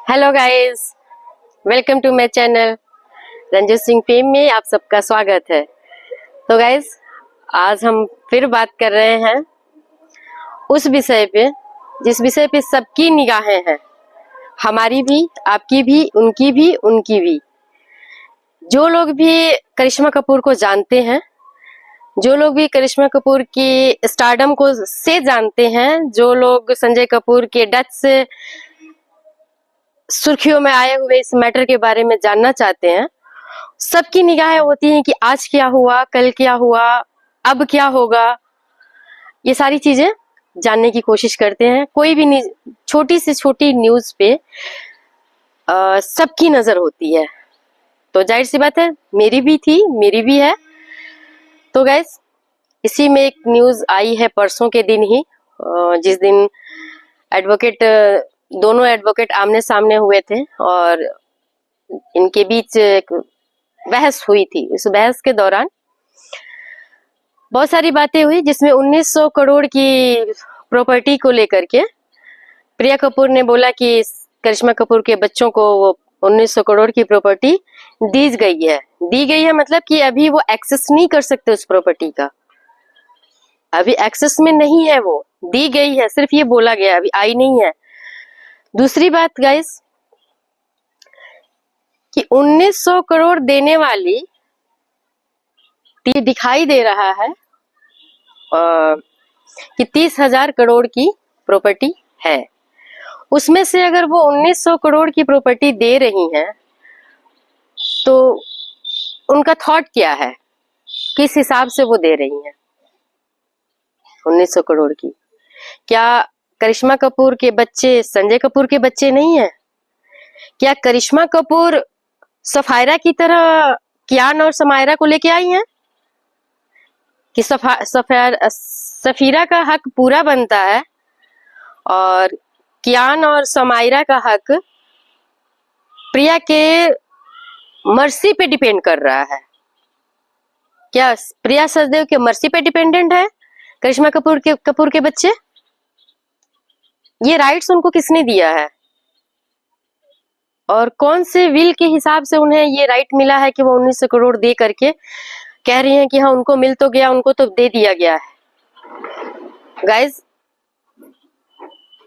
Hello guys, welcome to my channel Ranju Singh fame में आप सबका स्वागत है। तो गाइस, आज हम फिर बात कर रहे हैं उस विषय पे जिस विषय पे सबकी निगाहें हैं, हमारी भी, आपकी भी, उनकी भी, उनकी भी। जो लोग भी करिश्मा कपूर को जानते हैं, जो लोग भी करिश्मा कपूर की स्टारडम को से जानते हैं, जो लोग संजय कपूर के डेथ से सुर्खियों में आए हुए इस मैटर के बारे में जानना चाहते हैं, सबकी निगाहें होती हैं कि आज क्या हुआ, कल क्या हुआ, अब क्या होगा। ये सारी चीजें जानने की कोशिश करते हैं। कोई भी छोटी से छोटी न्यूज पे सबकी नजर होती है, तो जाहिर सी बात है मेरी भी थी, मेरी भी है। तो गैस, इसी में एक न्यूज आई है परसों के दिन ही, जिस दिन दोनों एडवोकेट आमने सामने हुए थे और इनके बीच एक बहस हुई थी। इस बहस के दौरान बहुत सारी बातें हुई, जिसमें 1900 करोड़ की प्रॉपर्टी को लेकर के प्रिया कपूर ने बोला कि करिश्मा कपूर के बच्चों को वो 1900 करोड़ की प्रॉपर्टी दी गई है मतलब कि अभी वो एक्सेस नहीं कर सकते उस प्रॉपर्टी का, अभी एक्सेस में नहीं है, वो दी गई है, सिर्फ ये बोला गया, अभी आई नहीं है। दूसरी बात गाइस, कि 1900 करोड़ देने वाली दिखाई दे रहा है कि 30,000 करोड़ की प्रॉपर्टी है। उसमें से अगर वो 1900 करोड़ की प्रॉपर्टी दे रही हैं, तो उनका थॉट क्या है, किस हिसाब से वो दे रही हैं 1900 करोड़ की? क्या करिश्मा कपूर के बच्चे संजय कपूर के बच्चे नहीं है? क्या करिश्मा कपूर सफायरा की तरह कियान और समायरा को लेके आई हैं कि सफीरा का हक पूरा बनता है और कियान और समायरा का हक प्रिया के मर्सी पे डिपेंड कर रहा है? क्या प्रिया सचदेव के मर्सी पे डिपेंडेंट है करिश्मा कपूर के बच्चे? ये राइट्स उनको किसने दिया है और कौन से विल के हिसाब से उन्हें ये राइट मिला है कि वो 1900 करोड़ दे करके कह रही हैं कि हाँ उनको मिल तो गया, उनको तो दे दिया गया है। गाइस,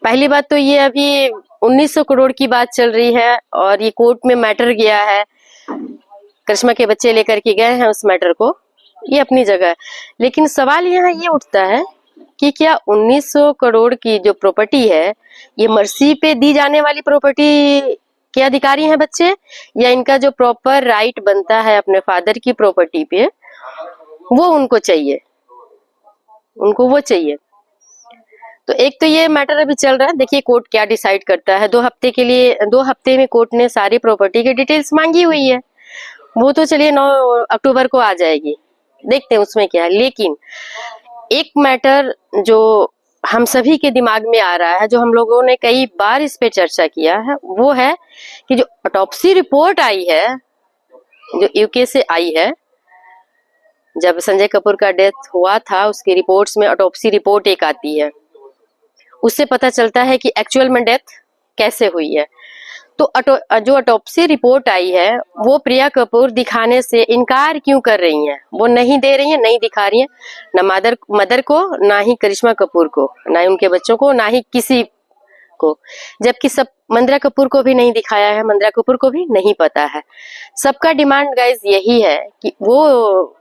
पहली बात तो ये अभी 1900 करोड़ की बात चल रही है और ये कोर्ट में मैटर गया है, करिश्मा के बच्चे लेकर के गए हैं उस मैटर को, ये अपनी जगह है। लेकिन सवाल यहाँ ये उठता है कि क्या 1900 करोड़ की जो प्रॉपर्टी है, ये मर्सी पे दी जाने वाली प्रॉपर्टी के अधिकारी हैं बच्चे, या इनका जो प्रॉपर राइट बनता है अपने फादर की प्रॉपर्टी पे, वो उनको चाहिए, उनको वो चाहिए? तो एक तो ये मैटर अभी चल रहा है, देखिए कोर्ट क्या डिसाइड करता है। 2 हफ्ते में कोर्ट ने सारी प्रॉपर्टी की डिटेल्स मांगी हुई है, वो तो चलिए 9 अक्टूबर को आ जाएगी, देखते हैं उसमें क्या है। लेकिन एक मैटर जो हम सभी के दिमाग में आ रहा है, जो हम लोगों ने कई बार इस पे चर्चा किया है, वो है कि जो ऑटोप्सी रिपोर्ट आई है, जो यूके से आई है, जब संजय कपूर का डेथ हुआ था, उसकी रिपोर्ट्स में ऑटोप्सी रिपोर्ट एक आती है, उससे पता चलता है कि एक्चुअल में डेथ कैसे हुई है। तो जो ऑटोप्सी रिपोर्ट आई है, वो प्रिया कपूर दिखाने से इनकार क्यों कर रही हैं? वो नहीं दे रही हैं, नहीं दिखा रही हैं, ना मदर को, ना ही करिश्मा कपूर को, ना ही उनके बच्चों को, ना ही किसी को। जबकि सब मंद्रा कपूर को भी नहीं दिखाया है, मंद्रा कपूर को भी नहीं पता है। सबका डिमांड गाइज यही है कि वो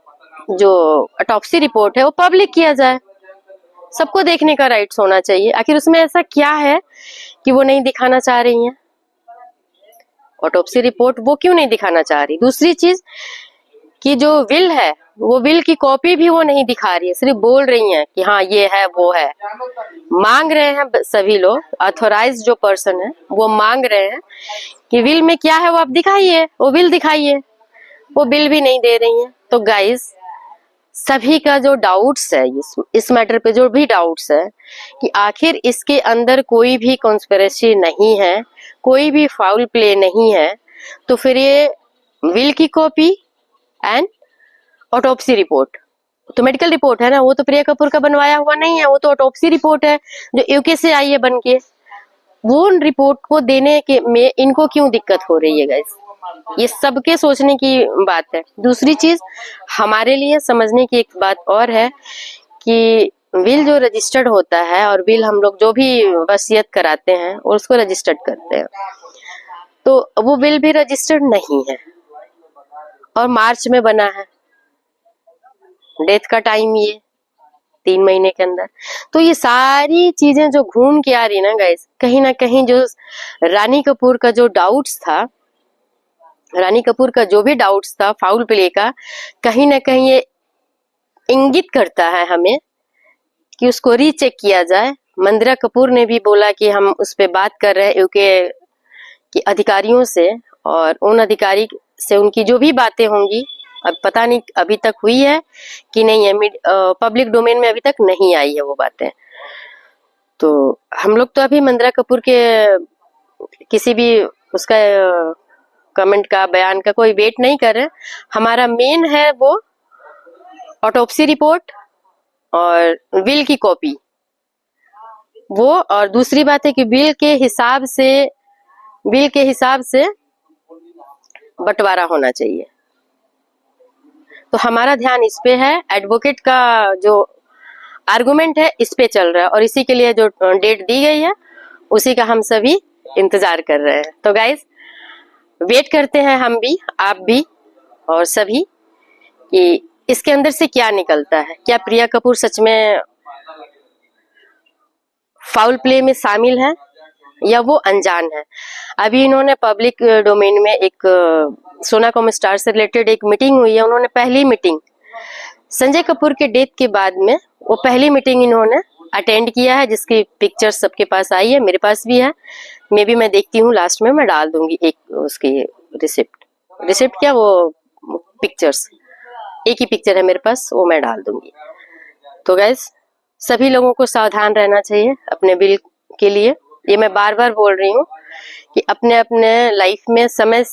जो ऑटोप्सी रिपोर्ट है वो पब्लिक किया जाए, सबको देखने का राइट्स होना चाहिए। आखिर उसमें ऐसा क्या है कि वो नहीं दिखाना चाह रही हैं? ऑटोप्सी रिपोर्ट वो क्यों नहीं दिखाना चाह रही? दूसरी चीज कि जो विल है, वो विल की कॉपी भी वो नहीं दिखा रही है, सिर्फ बोल रही हैं कि हाँ ये है, वो है। मांग रहे हैं सभी लोग, ऑथोराइज्ड जो पर्सन है वो मांग रहे हैं कि विल में क्या है वो आप दिखाइए, वो विल दिखाइए, वो बिल भी नहीं दे रही है। तो गाइस, सभी का जो डाउट्स है इस मैटर पे, जो भी डाउट्स है कि आखिर इसके अंदर कोई भी कॉन्स्पिरेसी नहीं है, कोई भी फाउल प्ले नहीं है, तो फिर ये विल की कॉपी एंड ऑटोप्सी रिपोर्ट तो मेडिकल रिपोर्ट है ना, वो तो प्रिया कपूर का बनवाया हुआ नहीं है, वो तो ऑटोप्सी रिपोर्ट है जो यूके से आई है बन के। वो रिपोर्ट को देने के में इनको क्यों दिक्कत हो रही है गाइस, ये सबके सोचने की बात है। दूसरी चीज हमारे लिए समझने की एक बात और है कि विल जो रजिस्टर्ड होता है और विल हम लोग जो भी वसीयत कराते हैं और उसको रजिस्टर्ड करते हैं, तो वो विल भी रजिस्टर्ड नहीं है और मार्च में बना है, डेथ का टाइम ये 3 महीने के अंदर। तो ये सारी चीजें जो घूम के आ रही ना गाइस, कहीं ना कहीं जो रानी कपूर का जो डाउट्स था, रानी कपूर का जो भी डाउट्स था फाउल प्ले का, कहीं ना कहीं ये इंगित करता है हमें कि उसको रीचेक किया जाए। मंदिरा कपूर ने भी बोला कि हम उस पर बात कर रहे हैं यूके के अधिकारियों से, और उन अधिकारी से उनकी जो भी बातें होंगी, अब पता नहीं अभी तक हुई है कि नहीं है, पब्लिक डोमेन में अभी तक नहीं आई है वो बातें। तो हम लोग तो अभी मंदिरा कपूर के किसी भी उसका कमेंट का, बयान का कोई वेट नहीं कर रहे। हमारा मेन है वो ऑटोप्सी रिपोर्ट और विल की कॉपी, वो। और दूसरी बात है कि विल के हिसाब से बंटवारा होना चाहिए। तो हमारा ध्यान इस पे है, एडवोकेट का जो आर्गुमेंट है इस पे चल रहा है, और इसी के लिए जो डेट दी गई है उसी का हम सभी इंतजार कर रहे हैं। तो गाइस वेट करते हैं हम भी, आप भी और सभी, कि इसके अंदर से क्या निकलता है। क्या प्रिया कपूर सच में फाउल प्ले में शामिल है या वो अनजान है। अभी इन्होंने पब्लिक डोमेन में एक सोनाकॉम स्टार से रिलेटेड एक मीटिंग हुई है, उन्होंने पहली मीटिंग संजय कपूर के डेथ के बाद में वो पहली मीटिंग इन्होंने अटेंड किया है, जिसकी पिक्चर्स सबके पास आई है, मेरे पास भी है। मे भी मैं देखती हूँ, लास्ट में मैं डाल दूंगी एक उसकी रिसिप्ट क्या वो पिक्चर्स, एक ही पिक्चर है मेरे पास, वो मैं डाल दूंगी। तो गैस सभी लोगों को सावधान रहना चाहिए अपने बिल के लिए। ये मैं बार बार बोल रही हूँ कि अपने अपने लाइफ में समय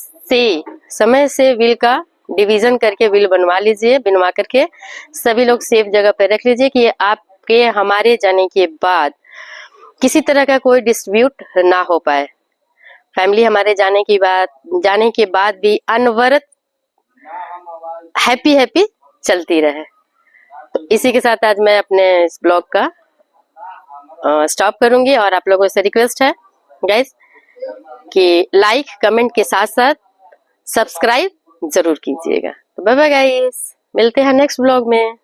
से विल का डिवीजन करके विल बनवा लीजिए, बनवा करके सभी लोग सेफ जगह पे रख लीजिए कि आपके हमारे जाने के बाद किसी तरह का कोई डिस्प्यूट ना हो पाए। फैमिली हमारे जाने के बाद भी अनवरत हैप्पी चलती रहे। तो इसी के साथ आज मैं अपने इस ब्लॉग का स्टॉप करूंगी, और आप लोगों से रिक्वेस्ट है गाइस कि लाइक कमेंट के साथ साथ सब्सक्राइब जरूर कीजिएगा। तो बाय बाय गाइस, मिलते हैं नेक्स्ट ब्लॉग में।